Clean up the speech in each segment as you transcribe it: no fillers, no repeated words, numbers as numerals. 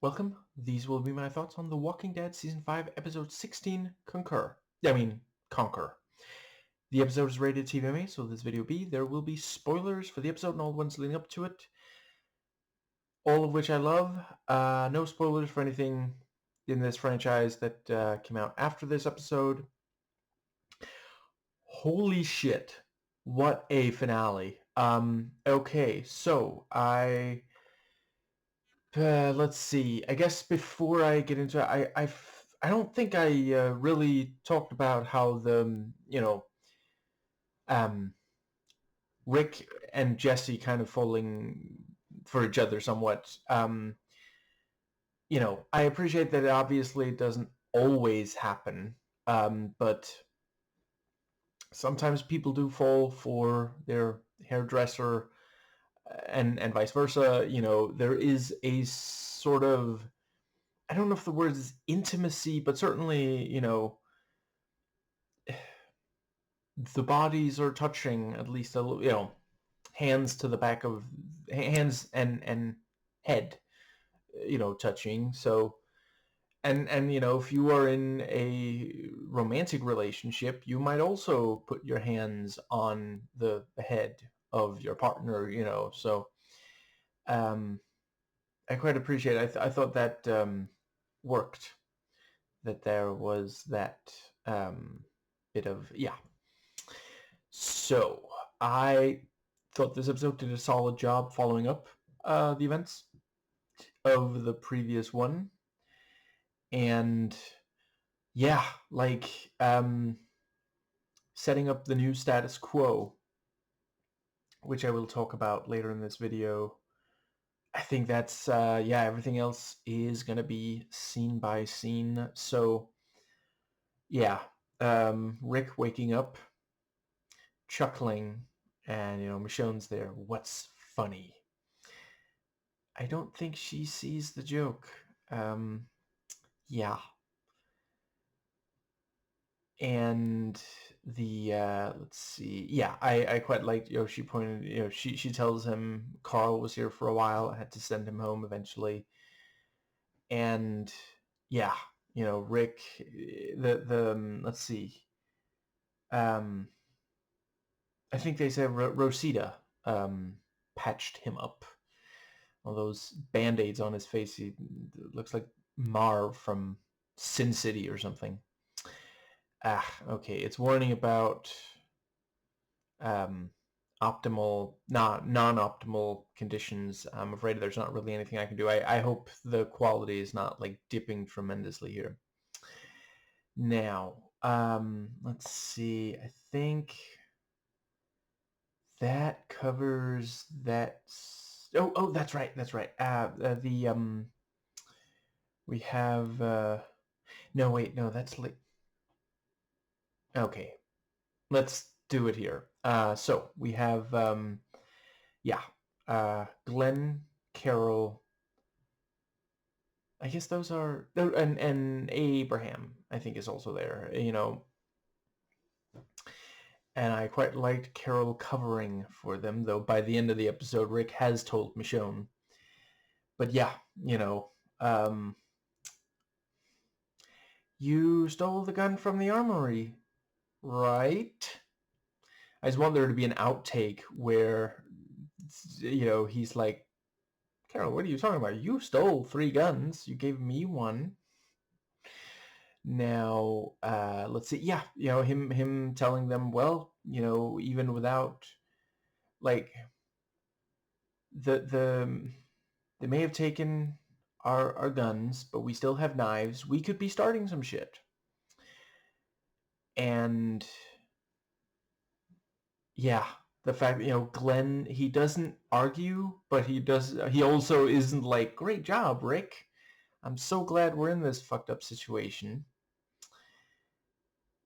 Welcome. These will be my thoughts on The Walking Dead Season 5, Episode 16, Conquer. The episode is rated TVMA, so this video there will be spoilers for the episode and all the ones leading up to it, all of which I love. No spoilers for anything in this franchise that came out after this episode. Holy shit. What a finale. Okay, so let's see. I guess before I get into it, I don't think I really talked about how um, Rick and Jesse kind of falling for each other somewhat. I appreciate that it obviously doesn't always happen, but sometimes people do fall for their hairdresser and vice versa. There is a sort of, I don't know if the word is intimacy, but certainly, the bodies are touching at least a little, hands to the back of hands and head, touching. So, and if you are in a romantic relationship, you might also put your hands on the head of your partner, So, I quite appreciate it. I thought that worked. That there was that bit of, yeah. So I thought this episode did a solid job following up the events of the previous one, and yeah, like setting up the new status quo, which I will talk about later in this video. I think that's everything else is gonna be scene by scene. So yeah, Rick waking up, chuckling, and Michonne's there. What's funny? I don't think she sees the joke. Yeah. And the let's see. Yeah, I quite liked, she pointed, she tells him Carl was here for a while, had to send him home eventually. And yeah, Rick, the let's see. I think they said Rosita patched him up. All those band-aids on his face, he looks like Marv from Sin City or something. Okay, it's warning about non-optimal conditions. I'm afraid there's not really anything I can do. I hope the quality is not like dipping tremendously here. Now, let's see. I think that covers that. Oh, that's right. That's right. We have. No, wait, no, that's like. Okay, let's do it here. So we have, Glenn, Carol. I guess those are, and Abraham, I think, is also there. And I quite liked Carol covering for them, though by the end of the episode, Rick has told Michonne. But yeah, you stole the gun from the armory, right? I just want there to be an outtake where, he's like, Carol, what are you talking about? You stole 3 guns. You gave me one. Now, let's see. Yeah, him telling them, well, even without, like, the they may have taken our guns, but we still have knives. We could be starting some shit. And yeah, the fact that, Glenn, he doesn't argue, but he also isn't like, great job, Rick. I'm so glad we're in this fucked up situation.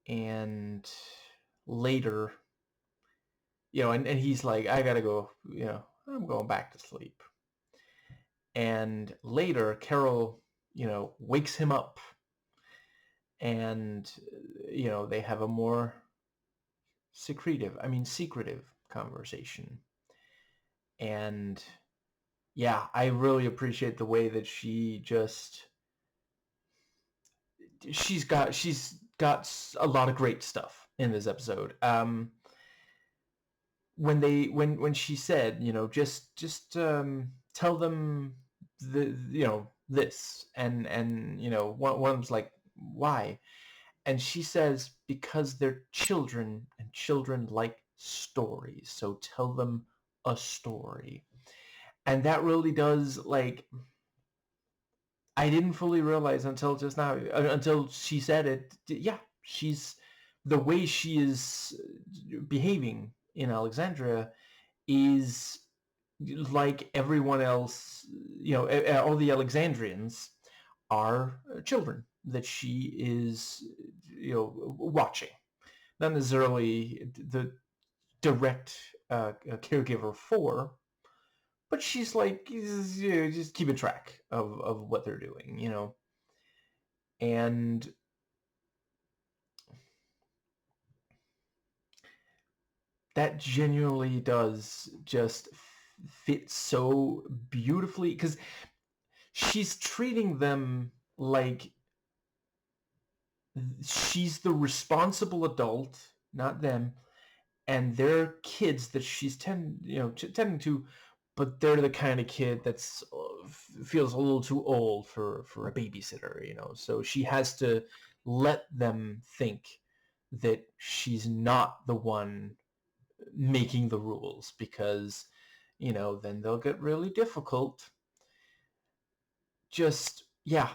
And later, and he's like, I gotta go, I'm going back to sleep. And later, Carol, wakes him up, and, they have a more secretive conversation. And yeah, I really appreciate the way that she's got a lot of great stuff in this episode. When she said, just tell them this, and one of them's like, why? And she says, because they're children and children like stories, so tell them a story. And that really does, like, I didn't fully realize until just now, until she said it. Yeah, she's the way she is behaving in Alexandria is like everyone else. All the Alexandrians are children that she is, watching. Not necessarily the direct caregiver for, but she's like, just keeping track of what they're doing, and that genuinely does just fit so beautifully, because she's treating them like she's the responsible adult, not them, and they're kids that she's tending to, but they're the kind of kid that's feels a little too old for a babysitter, so she has to let them think that she's not the one making the rules, because then they'll get really difficult. Just, yeah,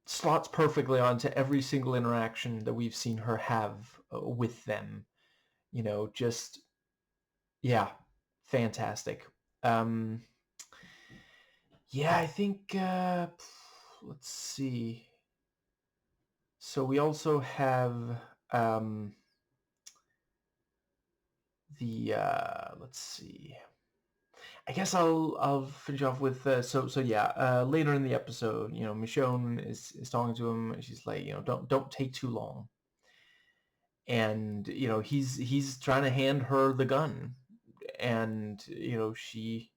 slots perfectly onto every single interaction that we've seen her have with them. Just, yeah, fantastic. Um, yeah, I think, let's see. So we also have let's see. I guess I'll finish off with yeah, later in the episode, Michonne is talking to him, and she's like, don't take too long, and he's trying to hand her the gun, and she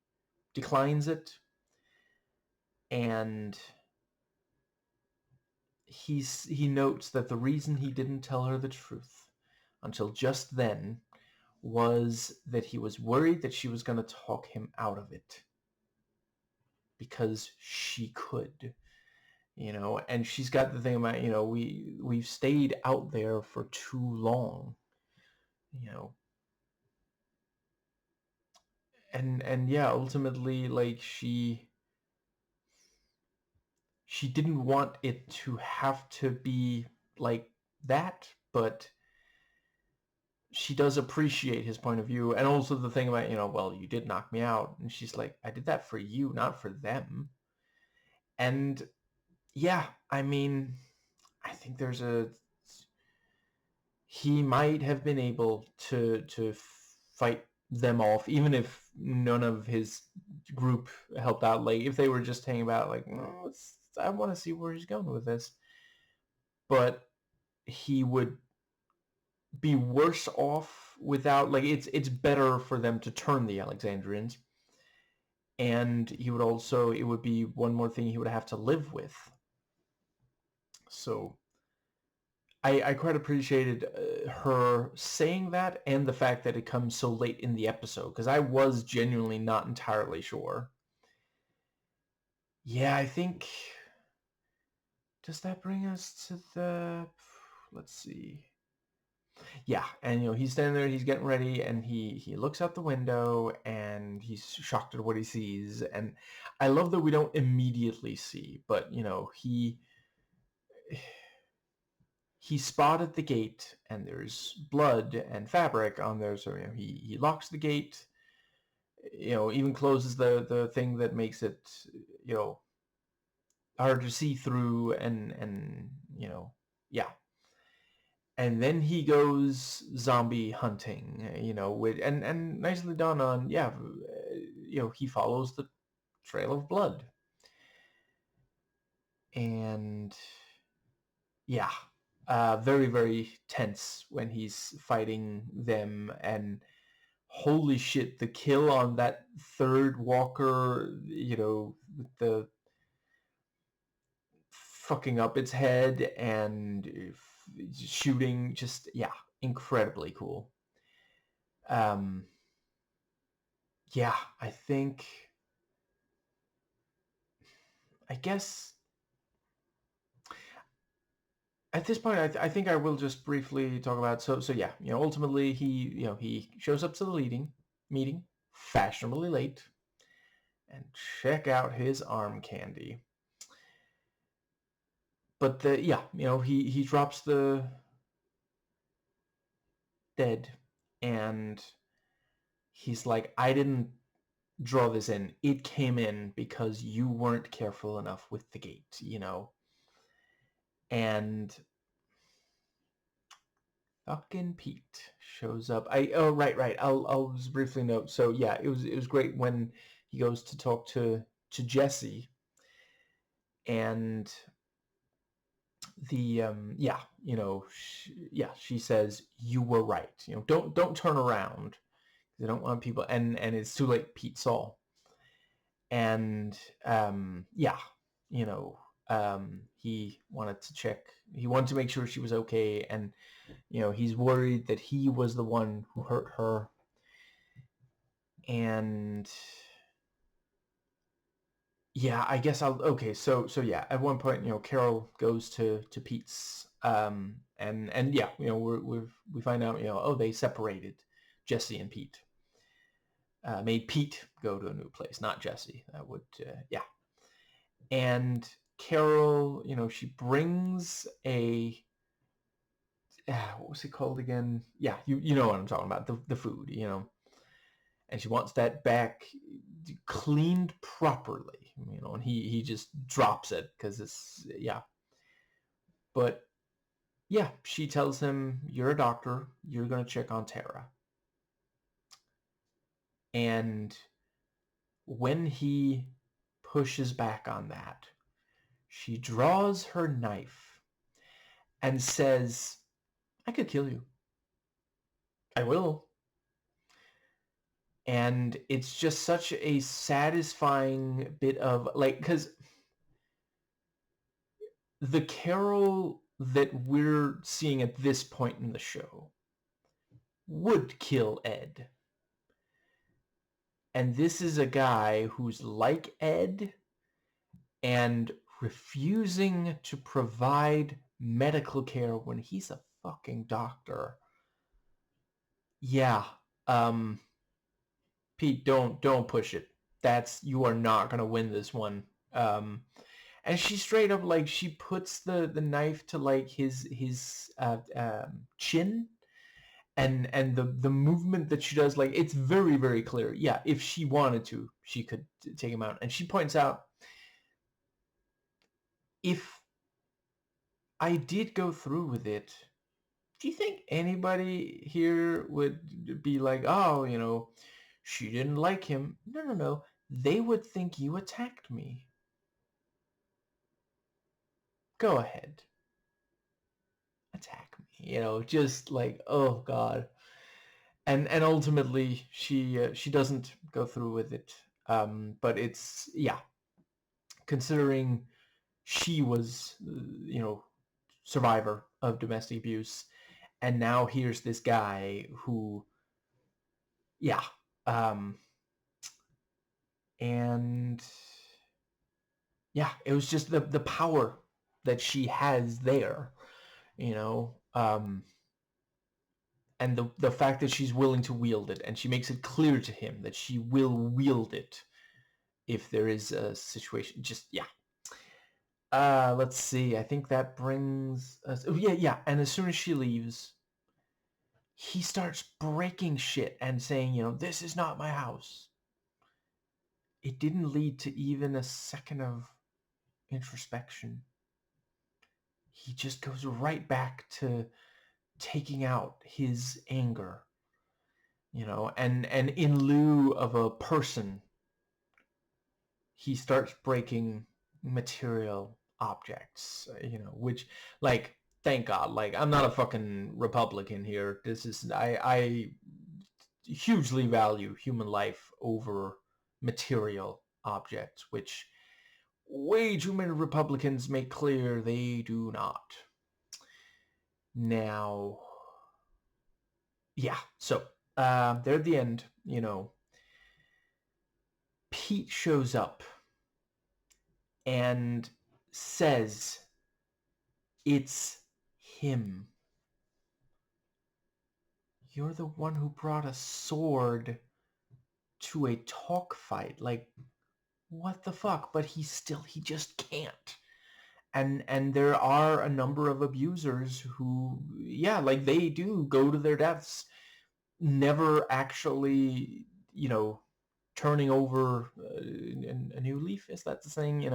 declines it, and he notes that the reason he didn't tell her the truth until just then was that he was worried that she was going to talk him out of it, because she could, and she's got the thing about, we've stayed out there for too long, you know and yeah, ultimately, like, she didn't want it to have to be like that, but she does appreciate his point of view, and also the thing about, well, you did knock me out, and she's like, I did that for you, not for them. And yeah, I mean, I think he might have been able to fight them off, even if none of his group helped out. Like, if they were just hanging about, like, I want to see where he's going with this. But he would be worse off without, like, it's better for them to turn the Alexandrians, and it would be one more thing he would have to live with. So I quite appreciated her saying that, and the fact that it comes so late in the episode, because I was genuinely not entirely sure. Yeah, I think, does that bring us to the, let's see. Yeah, and he's standing there, he's getting ready, and he looks out the window, and he's shocked at what he sees. And I love that we don't immediately see, but he spotted the gate, and there's blood and fabric on there, so he locks the gate, even closes the thing that makes it, hard to see through, and yeah. And then he goes zombie hunting, with, and nicely done on, yeah, he follows the trail of blood, and yeah, very, very tense when he's fighting them, and holy shit, the kill on that third walker, with the fucking up its head and shooting, just, yeah, incredibly cool. Yeah, I guess at this point, I think I will just briefly talk about. So yeah, ultimately he shows up to the meeting, fashionably late, and check out his arm candy. But he drops the dead, and he's like, I didn't draw this in. It came in because you weren't careful enough with the gate. And fucking Pete shows up. Right. I'll just briefly note. So yeah, it was great when he goes to talk to Jesse, and the she says, you were right. Don't turn around. They don't want people, and it's too late. Pete saw, and you know he wanted to check. He wanted to make sure she was okay, and he's worried that he was the one who hurt her. And yeah, I guess okay, so yeah, at one point, Carol goes to Pete's, and yeah, we find out, oh, they separated, Jesse and Pete. Made Pete go to a new place, not Jesse. That would, yeah. And Carol, she brings a, what was it called again? Yeah, you know what I'm talking about, the food, and she wants that back cleaned properly, and he just drops it because it's, yeah. But yeah, she tells him, you're a doctor, you're going to check on Tara. And when he pushes back on that, she draws her knife and says, I could kill you. I will. And it's just such a satisfying bit of, like, because the Carol that we're seeing at this point in the show would kill Ed. And this is a guy who's like Ed and refusing to provide medical care when he's a fucking doctor. Yeah. Pete, don't push it. You are not gonna win this one. And she straight up, like, she puts the knife to, like, his chin, and the movement that she does, like, it's very, very clear. Yeah, if she wanted to, she could take him out. And she points out, if I did go through with it, do you think anybody here would be like, oh, she didn't like him? No. They would think you attacked me. Go ahead. Attack me. Just like, oh God. And ultimately she doesn't go through with it. But it's, yeah, considering she was, survivor of domestic abuse, and now here's this guy who, yeah, and yeah, it was just the power that she has there, and the fact that she's willing to wield it, and she makes it clear to him that she will wield it if there is a situation. Just, yeah. Let's see. I think that brings us. Oh, yeah. And as soon as she leaves, he starts breaking shit and saying, this is not my house. It didn't lead to even a second of introspection. He just goes right back to taking out his anger, and in lieu of a person, he starts breaking material objects, which, like, thank God, like, I'm not a fucking Republican here. This is, I hugely value human life over material objects, which way too many Republicans make clear they do not. Now, yeah, so they're at the end, Pete shows up and says it's him. You're the one who brought a sword to a talk fight. Like, what the fuck? But he just can't. And there are a number of abusers who, yeah, like they do go to their deaths, never actually, turning over a new leaf. Is that the saying?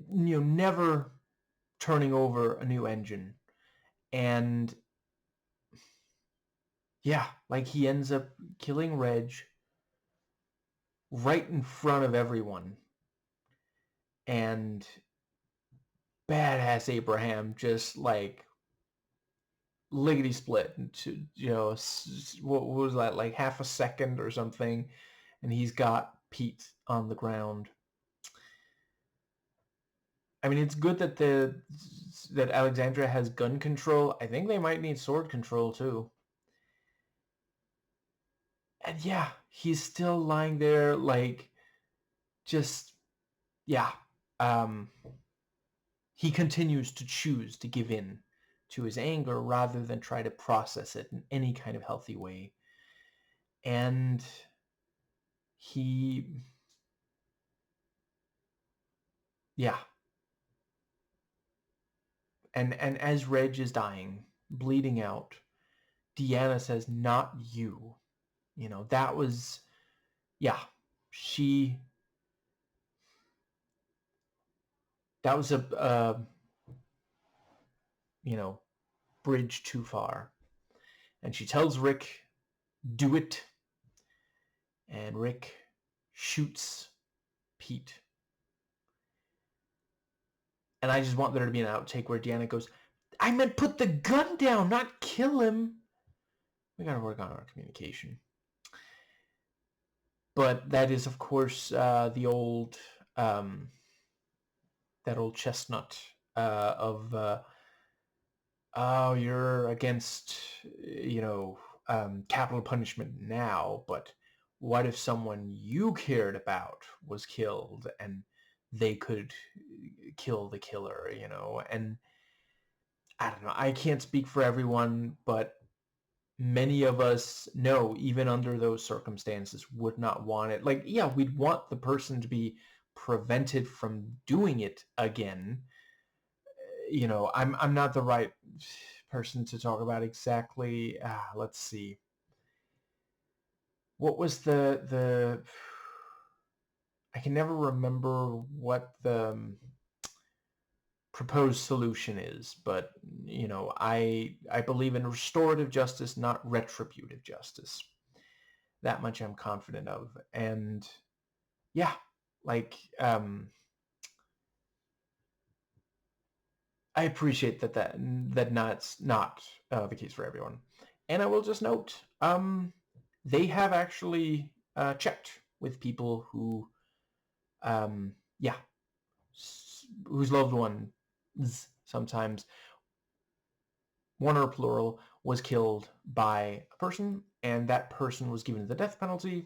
Never turning over a new engine. And yeah, like he ends up killing Reg right in front of everyone. And badass Abraham just like lickety split into, what was that, like half a second or something, and he's got Pete on the ground. I mean, it's good that that Alexandria has gun control. I think they might need sword control too. And yeah, he's still lying there, like, just, yeah. He continues to choose to give in to his anger rather than try to process it in any kind of healthy way. And he, yeah. And as Reg is dying, bleeding out, Deanna says, "Not you." That was, yeah, that was a bridge too far. And she tells Rick, "Do it." And Rick shoots Pete. And I just want there to be an outtake where Deanna goes, "I meant put the gun down, not kill him." We gotta work on our communication. But that is, of course, the old, that old chestnut of, oh, you're against, capital punishment now, but what if someone you cared about was killed and they could kill the killer, And I don't know, I can't speak for everyone, but many of us know, even under those circumstances, would not want it. Like, yeah, we'd want the person to be prevented from doing it again. I'm not the right person to talk about exactly. Let's see. What was the I can never remember what the proposed solution is, but I believe in restorative justice, not retributive justice. That much I'm confident of. And yeah, like, I appreciate that not the case for everyone. And I will just note, they have actually checked with people who, yeah, whose loved ones, sometimes one or plural, was killed by a person, and that person was given the death penalty.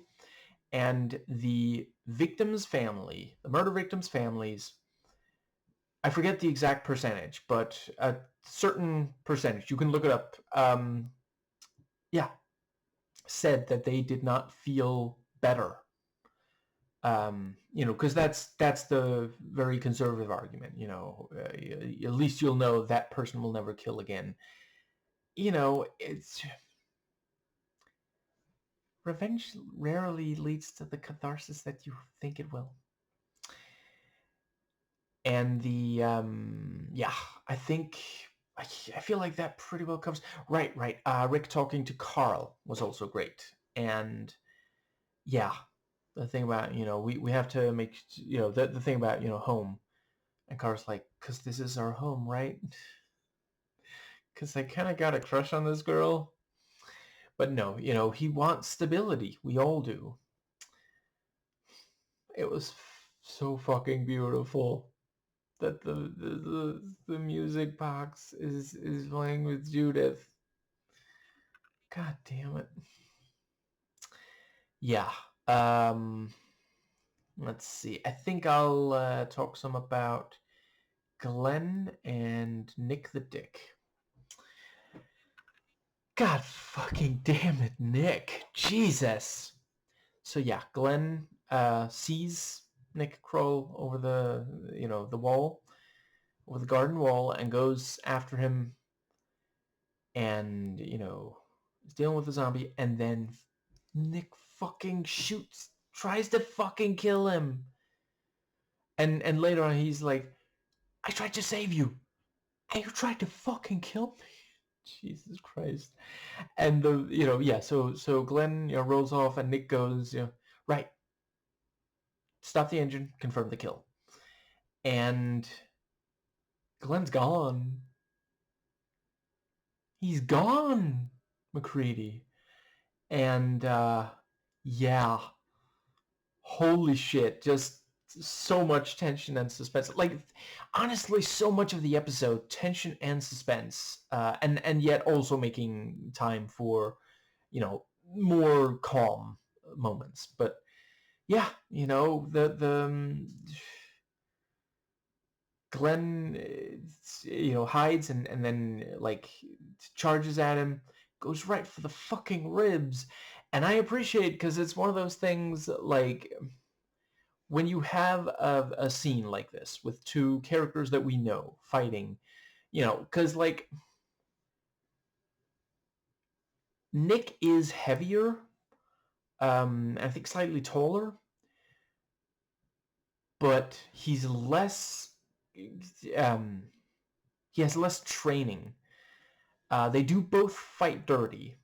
And the victim's family, the murder victim's families, I forget the exact percentage, but a certain percentage, you can look it up, yeah, said that they did not feel better. Because that's the very conservative argument, at least you'll know that person will never kill again. It's revenge rarely leads to the catharsis that you think it will. And yeah, I think I feel like that pretty well covers. Right. Rick talking to Carl was also great. And yeah, the thing about, we have to make, the thing about, home. And Carl's like, because this is our home, right? because I kind of got a crush on this girl. But no, he wants stability. We all do. It was so fucking beautiful that the music box is playing with Judith. God damn it. Yeah. Let's see. I think I'll talk some about Glenn and Nick the Dick. God fucking damn it, Nick. Jesus. So yeah, Glenn sees Nick crawl over the wall, over the garden wall, and goes after him, and is dealing with the zombie, and then Nick fucking shoots, tries to fucking kill him, and later on he's like, I tried to save you, and you tried to fucking kill me. Jesus Christ. And so Glenn rolls off, and Nick goes, right, stop the engine, confirm the kill. And Glenn's gone. He's gone, McCready. And yeah, holy shit, just so much tension and suspense. Like, honestly, so much of the episode, tension and suspense, and yet also making time for more calm moments. But yeah, the Glenn, hides, and then like charges at him, goes right for the fucking ribs. And I appreciate, because it's one of those things, like when you have a scene like this with two characters that we know fighting, because like Nick is heavier, I think slightly taller, but he's less, he has less training. They do both fight dirty,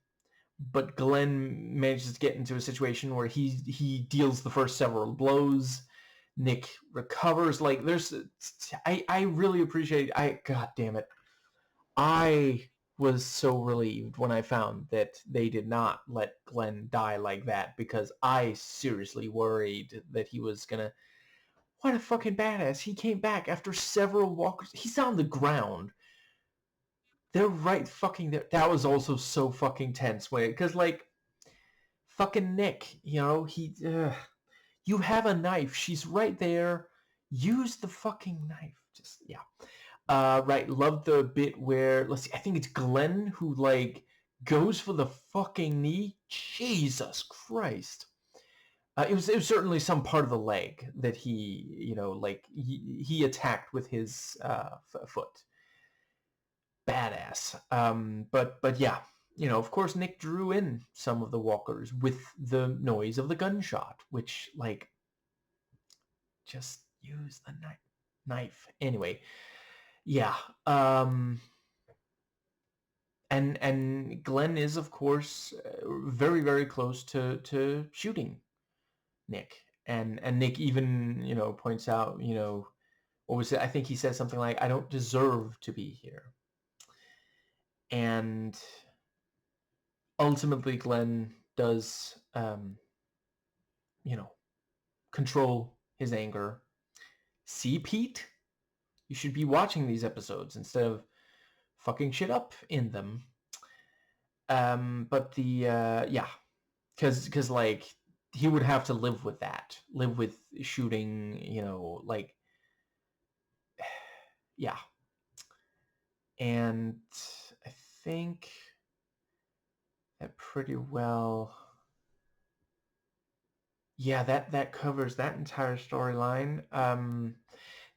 but Glenn manages to get into a situation where he deals the first several blows. Nick recovers. Like, I really appreciate. God damn it, I was so relieved when I found that they did not let Glenn die like that, because I seriously worried that he was gonna. What a fucking badass! He came back after several walkers. He's on the ground. They're right fucking there. That was also so fucking tense, because like fucking Nick, you have a knife. She's right there. Use the fucking knife. Just yeah. Right. Love the bit where, let's see, I think it's Glenn who like goes for the fucking knee. Jesus Christ. It was certainly some part of the leg that he attacked with his foot. Badass. But yeah, of course Nick drew in some of the walkers with the noise of the gunshot, which like just use the knife. Anyway, yeah. And Glenn is of course very very close to shooting Nick, and Nick even points out, what was it? I think he said something like, I don't deserve to be here. And ultimately Glenn does control his anger. See, Pete, you should be watching these episodes instead of fucking shit up in them. But yeah, because like he would have to live with shooting, like yeah. And I think that pretty well, yeah, that covers that entire storyline.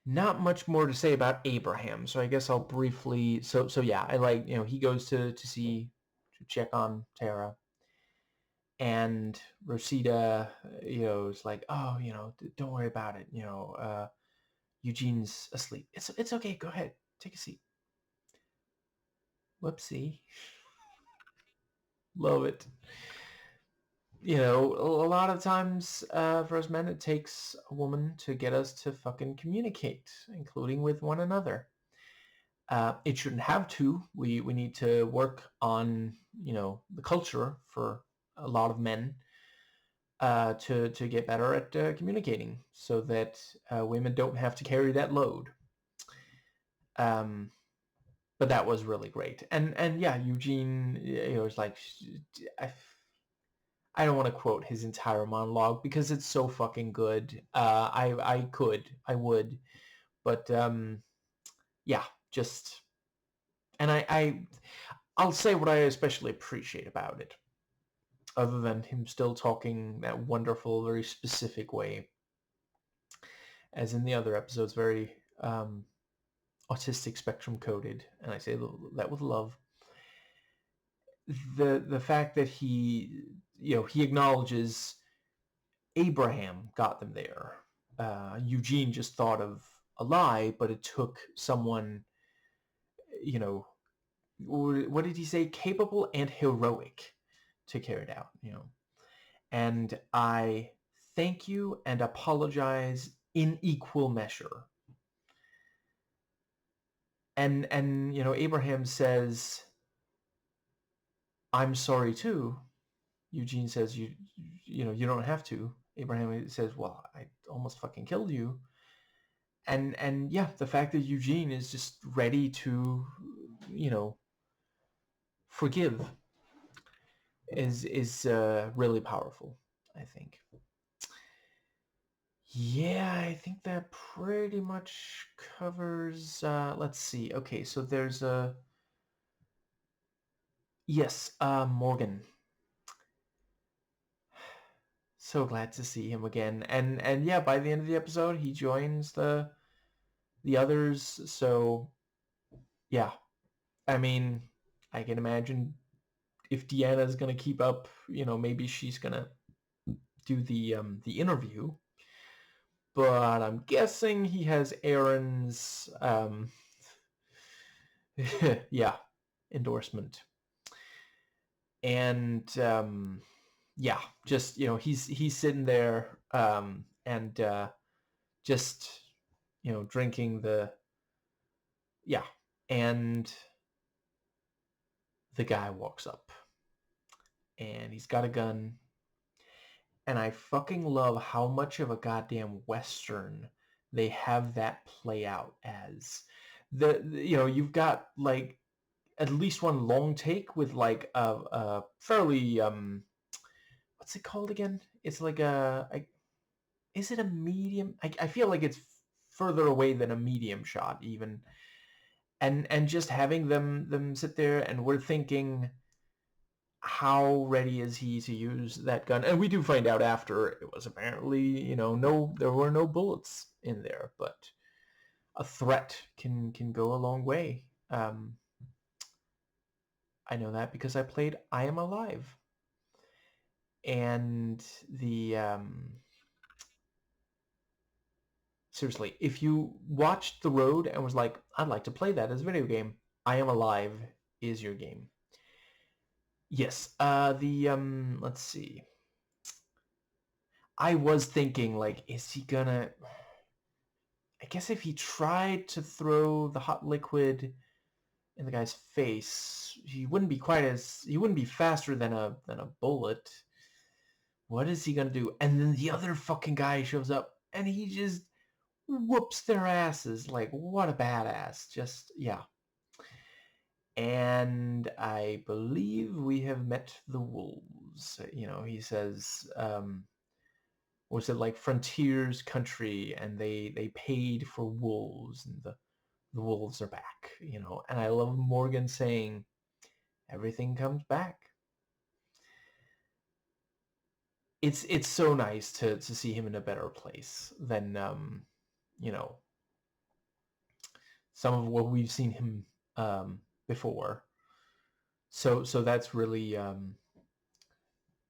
Not much more to say about Abraham, so I guess I'll briefly. So yeah, I like, he goes to check on Tara, and Rosita, is like, oh, don't worry about it. Eugene's asleep. It's okay. Go ahead, take a seat. Whoopsie. Love it. A lot of times for us men, it takes a woman to get us to fucking communicate, including with one another. It shouldn't have to. We need to work on, the culture for a lot of men, to get better at communicating, so that women don't have to carry that load. But that was really great, and yeah, Eugene, was like, I, I don't want to quote his entire monologue because it's so fucking good. I would, but yeah, just, and I'll say what I especially appreciate about it, other than him still talking that wonderful, very specific way, as in the other episodes, very autistic spectrum coded, and I say that with love. The fact that he acknowledges Abraham got them there. Eugene just thought of a lie, but it took someone, what did he say? Capable and heroic to carry it out, And I thank you and apologize in equal measure. And Abraham says, I'm sorry too. Eugene says, you don't have to. Abraham says, well, I almost fucking killed you. And yeah, the fact that Eugene is just ready to, forgive is really powerful, I think. Yeah, I think that pretty much covers, let's see. Okay, so there's yes, Morgan. So glad to see him again. And yeah, by the end of the episode, he joins the others. So yeah, I mean, I can imagine if Deanna's gonna keep up, maybe she's gonna do the interview. But I'm guessing he has Aaron's yeah, endorsement. And yeah, just he's sitting there and just drinking yeah, and the guy walks up and he's got a gun, and I fucking love how much of a goddamn Western they have that play out as. You've got like at least one long take with like a fairly what's it called again? It's like is it a medium? I feel like it's further away than a medium shot even. And just having them sit there, and we're thinking, how ready is he to use that gun? And we do find out after it was apparently, there were no bullets in there, but a threat can go a long way. I know that because I played I Am Alive. And seriously, if you watched The Road and was like, I'd like to play that as a video game, I Am Alive is your game. Yes, let's see. I was thinking, like, is he gonna... I guess if he tried to throw the hot liquid in the guy's face, he wouldn't be faster than a bullet. What is he gonna do? And then the other fucking guy shows up and he just whoops their asses. Like, what a badass. Just, yeah. And I believe we have met the wolves. He says, was it like Frontier's country, and they paid for wolves, and the wolves are back, And I love Morgan saying, everything comes back. It's so nice to see him in a better place than some of what we've seen him before. So that's really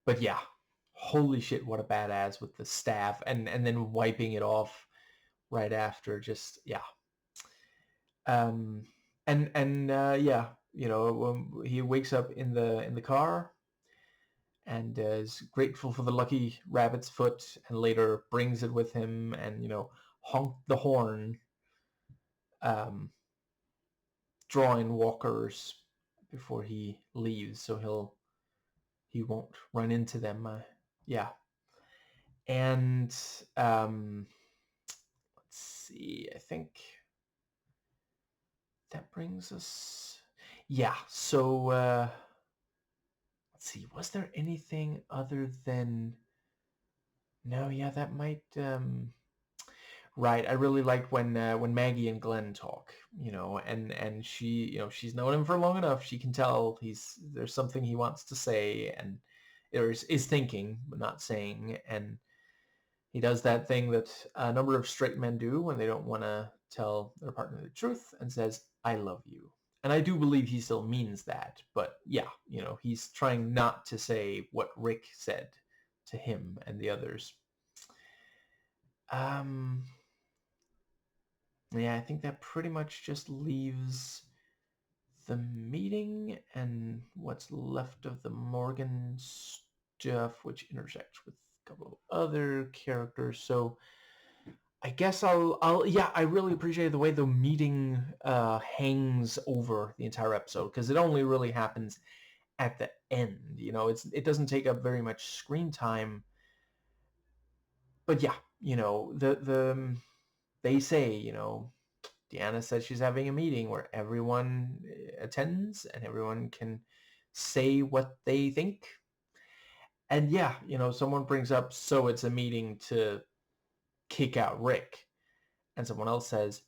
but yeah, holy shit, what a badass with the staff, and then wiping it off right after. Just, yeah. And yeah, he wakes up in the car and is grateful for the lucky rabbit's foot, and later brings it with him and honked the horn. drawing walkers before he leaves, so he won't run into them. Yeah. And let's see. I think that brings us. Yeah. So let's see. Was there anything other than? No. Yeah. That might. Right. I really liked when Maggie and Glenn talk. And she, she's known him for long enough. She can tell there's something he wants to say, and is thinking but not saying. And he does that thing that a number of straight men do when they don't want to tell their partner the truth, and says, "I love you." And I do believe he still means that. But yeah, he's trying not to say what Rick said to him and the others. Yeah, I think that pretty much just leaves the meeting and what's left of the Morgan stuff, which intersects with a couple of other characters. So I guess yeah, I really appreciate the way the meeting hangs over the entire episode, because it only really happens at the end. It doesn't take up very much screen time. But yeah, they say, Deanna says she's having a meeting where everyone attends and everyone can say what they think. And yeah, someone brings up, so it's a meeting to kick out Rick. And someone else says,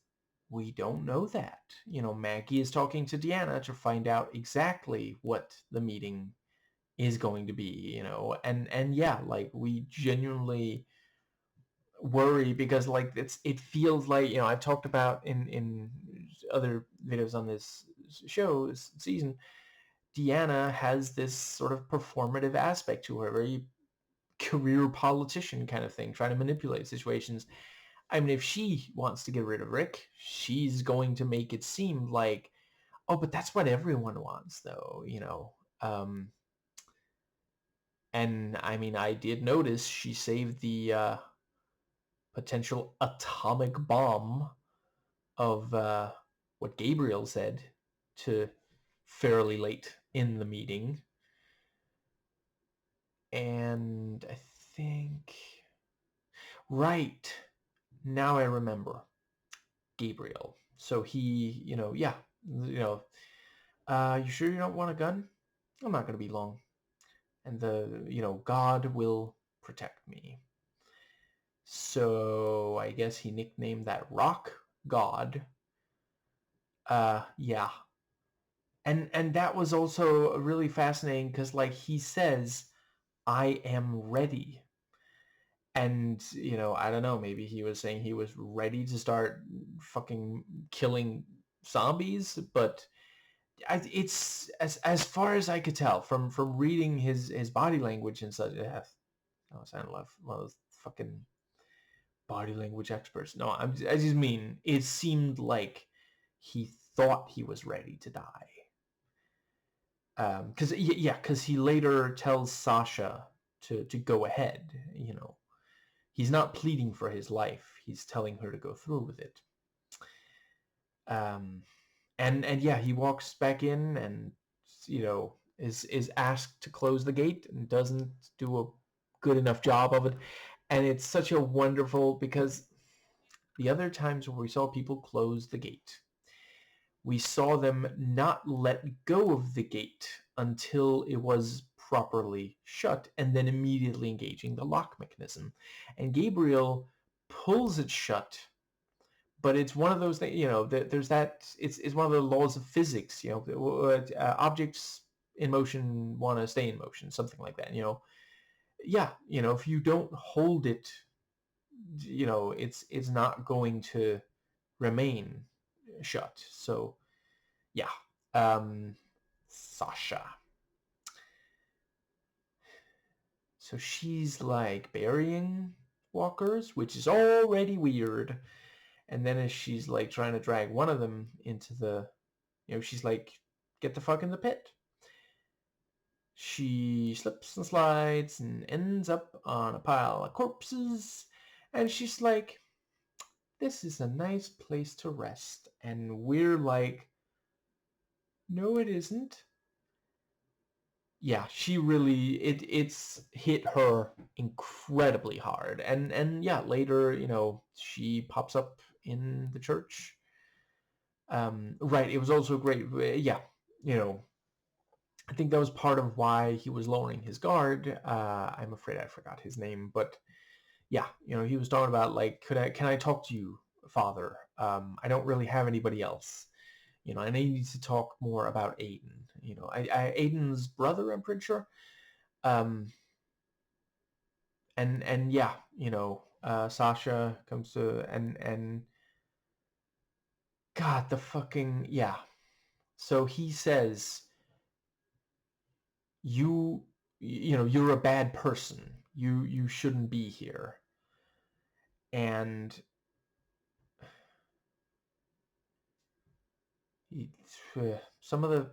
we don't know that. Maggie is talking to Deanna to find out exactly what the meeting is going to be, and yeah, like, we genuinely worry, because like it feels like, I've talked about in other videos on this season, Deanna has this sort of performative aspect to her, very career politician kind of thing, trying to manipulate situations. I mean, if she wants to get rid of Rick, she's going to make it seem like, oh, but that's what everyone wants, though, and I mean, I did notice she saved the potential atomic bomb of what Gabriel said to fairly late in the meeting. And I think... Right. Now I remember. Gabriel. So he, yeah, you sure you don't want a gun? I'm not going to be long. And God will protect me. So I guess he nicknamed that rock God. Yeah. And that was also really fascinating, because like he says, I am ready. And, I don't know, maybe he was saying he was ready to start fucking killing zombies, but it's as far as I could tell from reading his body language and such. I sound like one of those fucking body language experts. No, I just mean, it seemed like he thought he was ready to die. Because he later tells Sasha to go ahead. He's not pleading for his life. He's telling her to go through with it. And yeah, he walks back in and is asked to close the gate and doesn't do a good enough job of it. And it's such a wonderful, because the other times where we saw people close the gate, we saw them not let go of the gate until it was properly shut, and then immediately engaging the lock mechanism. And Gabriel pulls it shut, but it's one of those things, there's that, it's one of the laws of physics, objects in motion want to stay in motion, something like that, yeah, if you don't hold it, it's not going to remain shut. So yeah, Sasha. So she's like burying walkers, which is already weird. And then as she's like trying to drag one of them into the, she's like, get the fuck in the pit. She slips and slides and ends up on a pile of corpses. And she's like, this is a nice place to rest. And we're like, No, it isn't. Yeah, she really it's hit her incredibly hard. And yeah, later, she pops up in the church. Right, it was also great. Yeah, you know, I think that was part of why he was lowering his guard. I'm afraid I forgot his name, but yeah, he was talking about like, can I talk to you, Father? I don't really have anybody else. And I need to talk more about Aiden. Aiden's brother, I'm pretty sure. And yeah, Sasha comes to and God, the fucking yeah. So he says, you're a bad person. You shouldn't be here. And he, some of the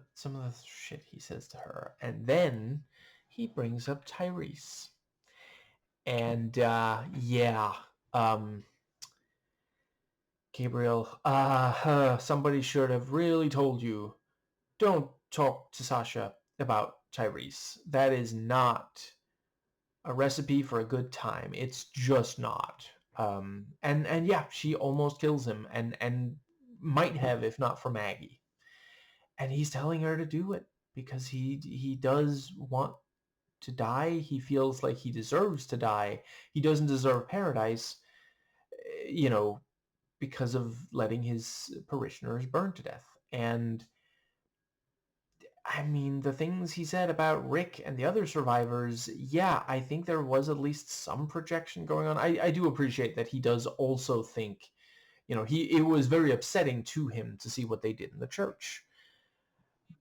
shit he says to her, and then he brings up Tyrese. And yeah, um, Gabriel, somebody should have really told you, don't talk to Sasha about Tyrese. That is not a recipe for a good time. It's just not. And yeah, she almost kills him, and might have if not for Maggie. And he's telling her to do it because he does want to die. He feels like he deserves to die. He doesn't deserve paradise, you know, because of letting his parishioners burn to death. And I mean, the things he said about Rick and the other survivors, yeah, I think there was at least some projection going on. I do appreciate that he does also think, it was very upsetting to him to see what they did in the church.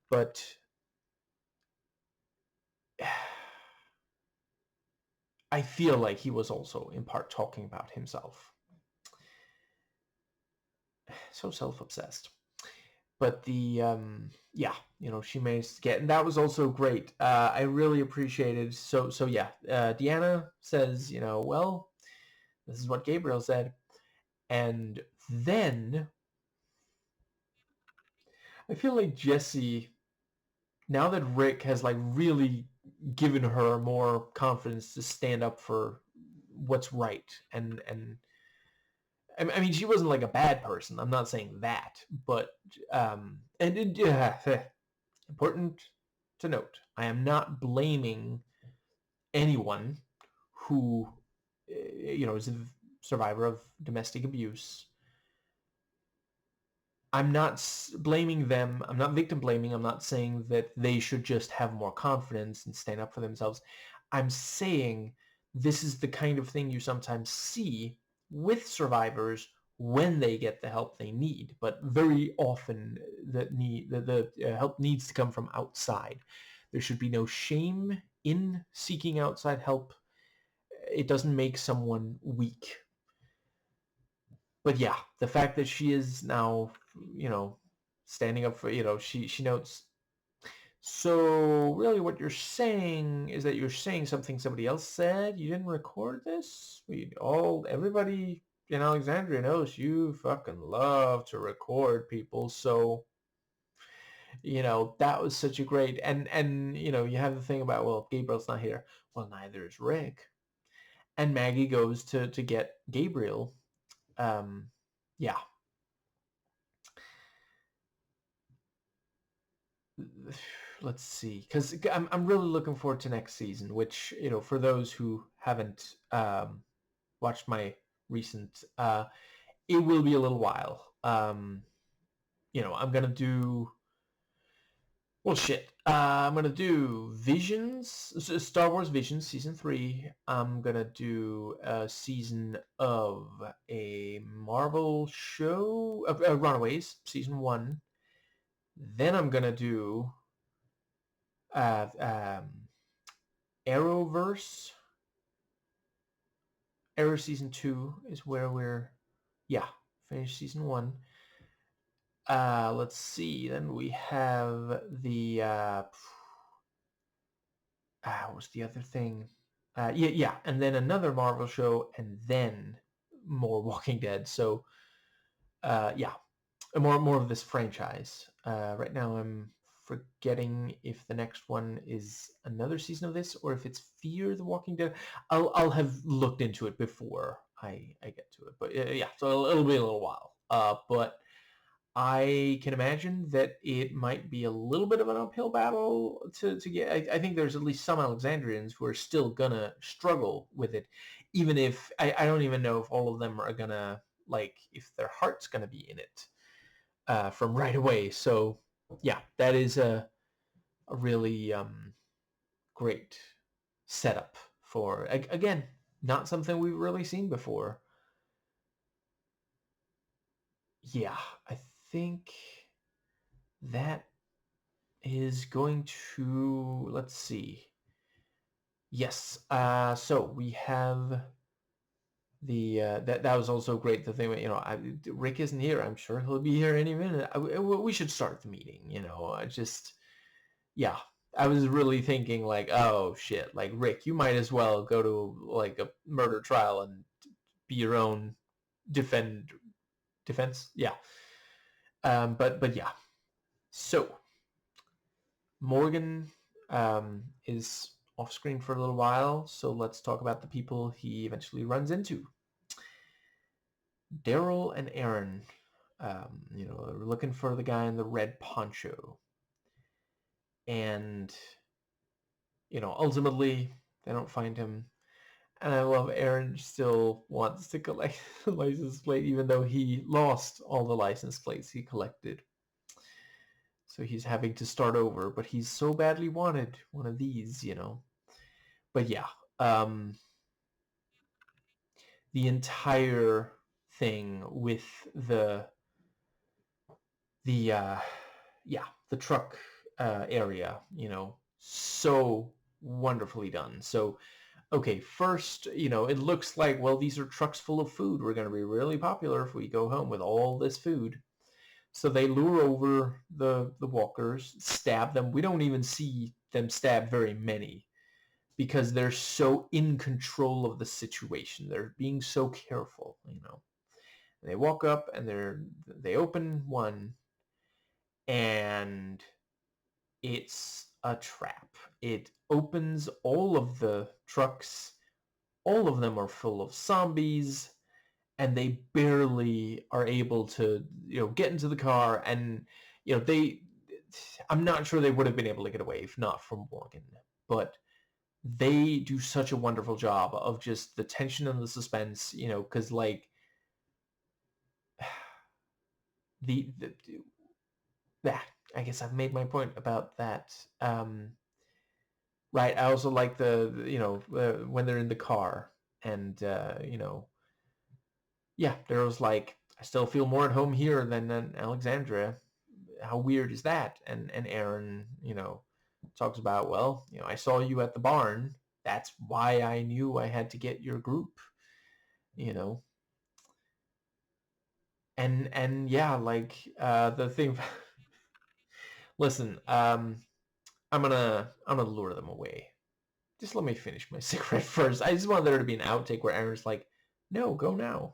But I feel like he was also in part talking about himself. So self-obsessed. But yeah, she managed to get, and that was also great. I really appreciated. So yeah, Deanna says, well, this is what Gabriel said. And then I feel like Jesse, now that Rick has like really given her more confidence to stand up for what's right, and I mean, she wasn't like a bad person. I'm not saying that, but and important to note, I am not blaming anyone who is a survivor of domestic abuse. I'm not blaming them. I'm not victim blaming. I'm not saying that they should just have more confidence and stand up for themselves. I'm saying this is the kind of thing you sometimes see with survivors when they get the help they need. But very often the help needs to come from outside. There should be no shame in seeking outside help. It doesn't make someone weak. But yeah, the fact that she is now, standing up for, she notes. So really, what you're saying is that you're saying something somebody else said. You didn't record this. Everybody in Alexandria knows you fucking love to record people. So that was such a great, and you have the thing about, well, Gabriel's not here. Well, neither is Rick. And Maggie goes to get Gabriel. Yeah. Let's see, because I'm really looking forward to next season, which, for those who haven't watched my recent, it will be a little while. I'm gonna do, well, shit. I'm gonna do Visions, Star Wars Visions season 3. I'm gonna do a season of a Marvel show, Runaways season 1. Then I'm gonna do uh, um, Arrowverse. Arrow season 2 is where we're, yeah, finished season 1. Let's see. Then we have the what's the other thing? Yeah, and then another Marvel show, and then more Walking Dead. So yeah, more of this franchise. Right now I'm forgetting if the next one is another season of this or if it's Fear the Walking Dead. I'll have looked into it before I get to it. But yeah, so it'll be a little while. But I can imagine that it might be a little bit of an uphill battle to get. I think there's at least some Alexandrians who are still gonna struggle with it, even if I don't even know if all of them are gonna, like, if their heart's gonna be in it from right away. So yeah, that is a really great setup for, again, not something we've really seen before. Yeah, I think that is going to, let's see. Yes, so we have the that was also great. The thing, Rick isn't here. I'm sure he'll be here any minute. We should start the meeting. I just, yeah, I was really thinking like, oh shit, like Rick, you might as well go to like a murder trial and be your own defense. Yeah. But yeah. So Morgan is off screen for a little while, so let's talk about the people he eventually runs into. Daryl and Aaron, are looking for the guy in the red poncho. And, ultimately, they don't find him. And I love Aaron still wants to collect the license plate, even though he lost all the license plates he collected. So he's having to start over, but he's so badly wanted one of these, But yeah, the entire thing with the the truck area, so wonderfully done. So okay, first, it looks like, well, these are trucks full of food. We're going to be really popular if we go home with all this food. So they lure over the walkers, stab them. We don't even see them stab very many because they're so in control of the situation. They're being so careful. They walk up and they open one, and it's a trap. It opens all of the trucks. All of them are full of zombies, and they barely are able to, get into the car. And, I'm not sure they would have been able to get away if not from Morgan. But they do such a wonderful job of just the tension and the suspense, because, like, the that, I guess I've made my point about that. Right. I also like when they're in the car and, yeah, there was like, I still feel more at home here than in Alexandria. How weird is that? And Aaron, talks about, well, I saw you at the barn. That's why I knew I had to get your group, you know. And yeah, like the thing. Listen, I'm gonna lure them away. Just let me finish my cigarette first. I just want there to be an outtake where Aaron's like, "No, go now."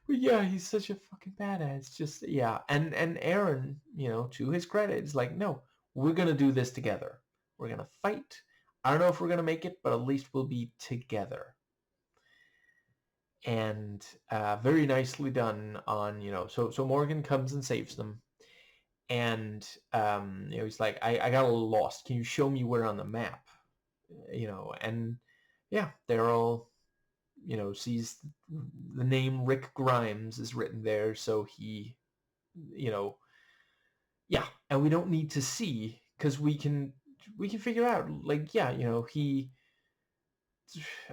But yeah, he's such a fucking badass. Just, yeah, and Aaron, to his credit, is like, "No, we're gonna do this together. We're gonna fight. I don't know if we're gonna make it, but at least we'll be together." And very nicely done on, so Morgan comes and saves them. And he's like, I got a little lost. Can you show me where on the map? And yeah, Daryl, sees the name Rick Grimes is written there, so he, yeah, and we don't need to see, because we can figure out, like, yeah, he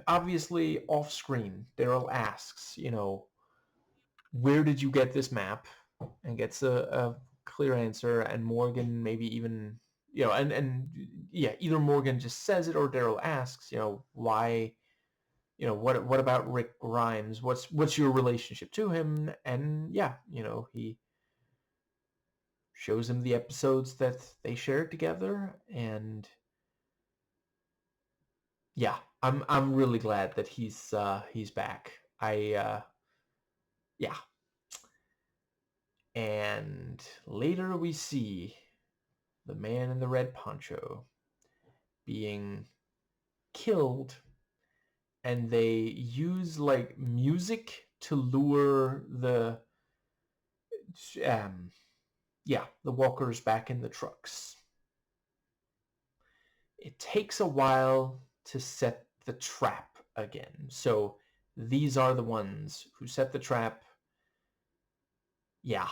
obviously off screen. Daryl asks, where did you get this map, and gets a clear answer. And Morgan maybe even, and yeah, either Morgan just says it or Daryl asks, why, what about Rick Grimes? What's your relationship to him? And yeah, he shows him the episodes that they shared together. And yeah, I'm really glad that he's back. Yeah. And later we see the man in the red poncho, being killed, and they use like music to lure um the walkers back in the trucks. It takes a while to set the trap again. So these are the ones who set the trap. Yeah,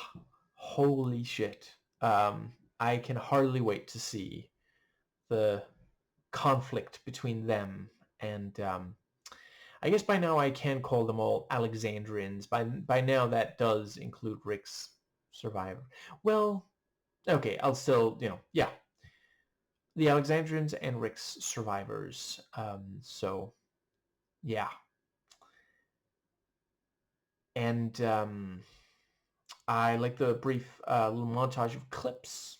holy shit. I can hardly wait to see the conflict between them and I guess by now I can call them all Alexandrians. By now that does include Rick's survivor. Well, okay, I'll still, yeah, the Alexandrians and Rick's survivors. So yeah, and I like the brief little montage of clips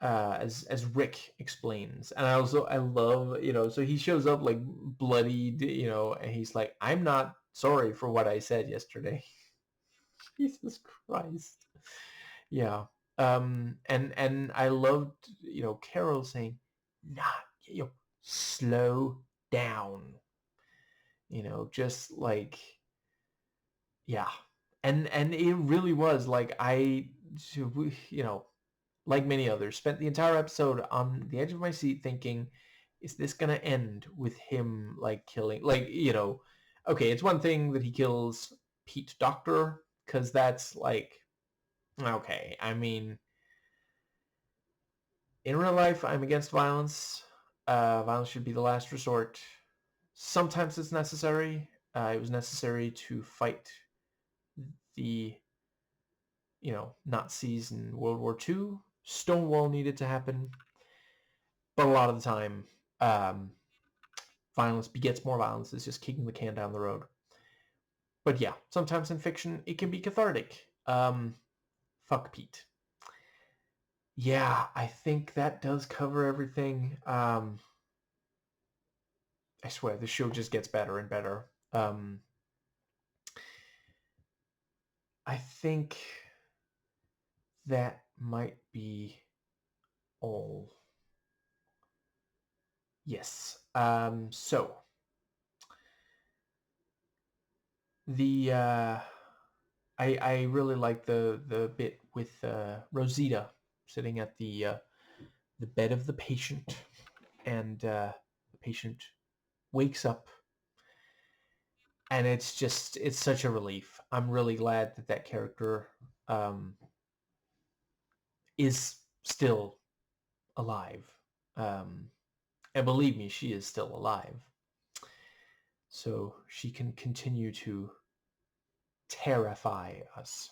as Rick explains, and I love, so he shows up like bloodied, and he's like, "I'm not sorry for what I said yesterday." Jesus Christ. Yeah. And I loved, Carol saying, "Nah, slow down." Just like, yeah. And it really was like like many others, spent the entire episode on the edge of my seat thinking, is this gonna end with him like killing, like, okay, it's one thing that he kills Pete Doctor, because that's like, okay, I mean, in real life, I'm against violence. Violence should be the last resort. Sometimes it's necessary. It was necessary to fight the, Nazis in World War II. Stonewall needed to happen. But a lot of the time, um, violence begets more violence. It's just kicking the can down the road. But yeah, sometimes in fiction, it can be cathartic. Fuck Pete. Yeah, I think that does cover everything. I swear, the show just gets better and better. I think that might be all. Yes. So the I really like the bit with Rosita sitting at the bed of the patient, and the patient wakes up, and it's such a relief. I'm really glad that that character um, is still alive. Um, and believe me, she is still alive. So she can continue to terrify us.